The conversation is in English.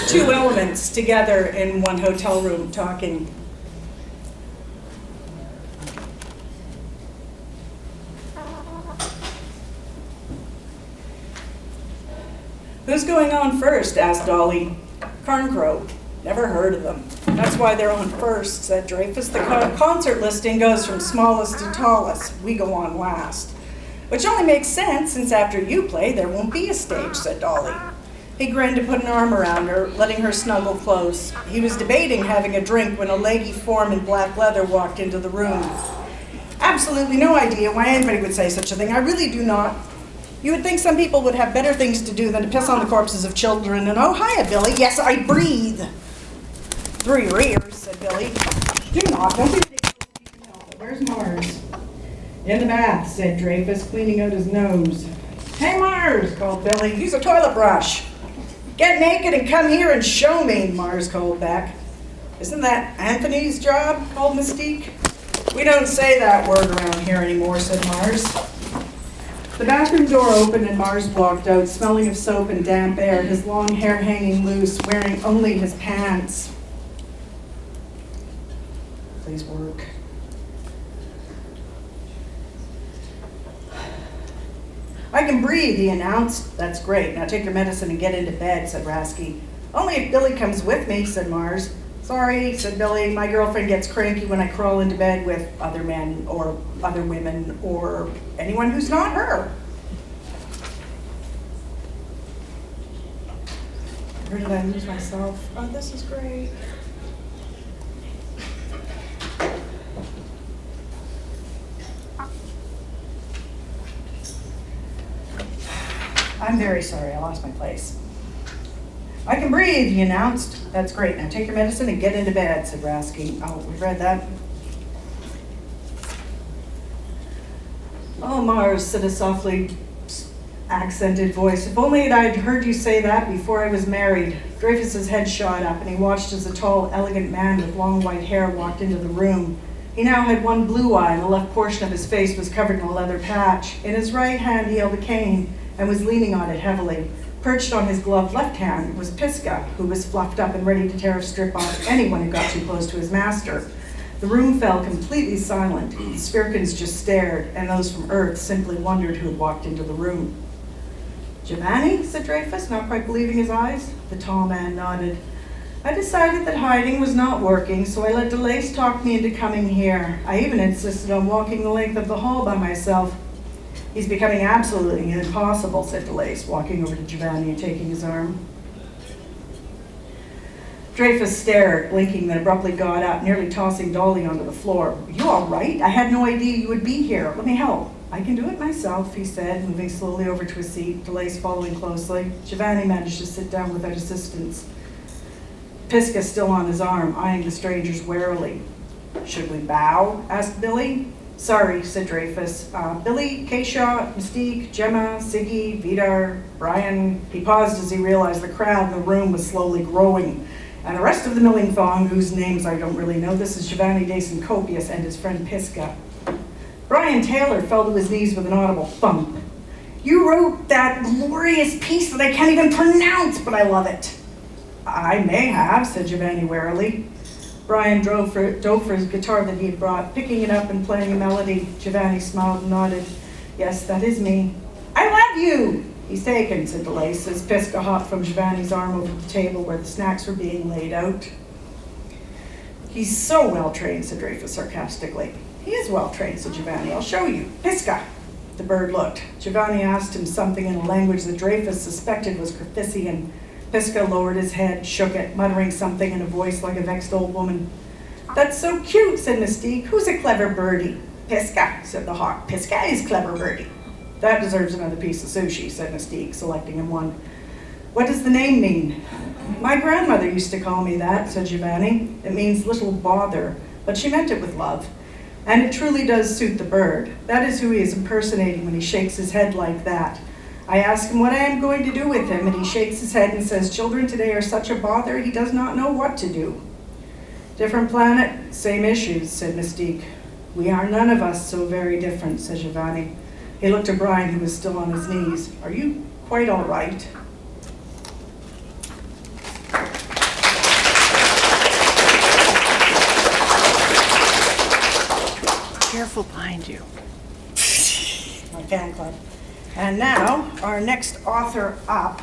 two elements together in one hotel room talking. Who's going on first? Asked Dolly. Carncrow. Never heard of them. That's why they're on first, said Dreyfus. The concert listing goes from smallest to tallest. We go on last. Which only makes sense, since after you play, there won't be a stage, said Dolly. He grinned and put an arm around her, letting her snuggle close. He was debating having a drink when a leggy form in black leather walked into the room. Absolutely no idea why anybody would say such a thing. I really do not. You would think some people would have better things to do than to piss on the corpses of children. And oh, hiya, Billy. Yes, I breathe. Through your ears, said Billy. Do not. Don't be ridiculous if you can help it. Where's Mars? In the bath, said Dreyfus, cleaning out his nose. Hey, Mars, called Billy. Use a toilet brush. Get naked and come here and show me, Mars called back. Isn't that Anthony's job, called Mystique. We don't say that word around here anymore, said Mars. The bathroom door opened and Mars walked out, smelling of soap and damp air, his long hair hanging loose, wearing only his pants. Please work. I can breathe, he announced. That's great. Now take your medicine and get into bed, said Rasky. Only if Billy comes with me, said Mars. Sorry, said Billy. My girlfriend gets cranky when I crawl into bed with other men or other women or anyone who's not her. Where did I lose myself? Oh, this is great. I'm very sorry, I lost my place. I can breathe, he announced. That's great. Now take your medicine and get into bed, said Rasky. Oh, we've read that. Oh, Mars, said a softly accented voice. If only I'd heard you say that before I was married. Dreyfus's head shot up, and he watched as a tall, elegant man with long white hair walked into the room. He now had one blue eye, and the left portion of his face was covered in a leather patch. In his right hand he held a cane and was leaning on it heavily. Perched on his gloved left hand was Pisgah, who was fluffed up and ready to tear a strip off anyone who got too close to his master. The room fell completely silent. The Spirkins just stared, and those from Earth simply wondered who had walked into the room. Giovanni, said Dreyfus, not quite believing his eyes. The tall man nodded. I decided that hiding was not working, so I let DeLace talk me into coming here. I even insisted on walking the length of the hall by myself. He's becoming absolutely impossible, said DeLace, walking over to Giovanni and taking his arm. Dreyfus stared, blinking, then abruptly got up, nearly tossing Dolly onto the floor. Are you all right? I had no idea you would be here. Let me help. I can do it myself, he said, moving slowly over to his seat, DeLace following closely. Giovanni managed to sit down without assistance. Pisgah still on his arm, eyeing the strangers warily. Should we bow? Asked Billy. Sorry, said Dreyfus. Billy, K Shaw, Mystique, Gemma, Siggy, Vidar, Brian. He paused as he realized the crowd in the room was slowly growing. And the rest of the milling thong, whose names I don't really know, this is Giovanni Dason Copius and his friend Pisgah. Brian Taylor fell to his knees with an audible thump. You wrote that glorious piece that I can't even pronounce, but I love it. I may have, said Giovanni warily. Brian dove for his guitar that he had brought, picking it up and playing a melody. Giovanni smiled and nodded. Yes, that is me. I love you! He's taken, said DeLace, as Pisgah hopped from Giovanni's arm over the table where the snacks were being laid out. He's so well-trained, said Dreyfus sarcastically. He is well-trained, said Giovanni. I'll show you. Pisgah! The bird looked. Giovanni asked him something in a language that Dreyfus suspected was Carthusian. Pisgah lowered his head, shook it, muttering something in a voice like a vexed old woman. That's so cute, said Mystique. Who's a clever birdie? Pisgah, said the hawk. Pisgah is clever birdie. That deserves another piece of sushi, said Mystique, selecting him one. What does the name mean? My grandmother used to call me that, said Giovanni. It means little bother, but she meant it with love. And it truly does suit the bird. That is who he is impersonating when he shakes his head like that. I ask him what I am going to do with him, and he shakes his head and says, children today are such a bother, he does not know what to do. Different planet, same issues, said Mystique. We are none of us so very different, said Giovanni. He looked at Brian, who was still on his knees. Are you quite all right? careful behind you. My fan club. And now, our next author up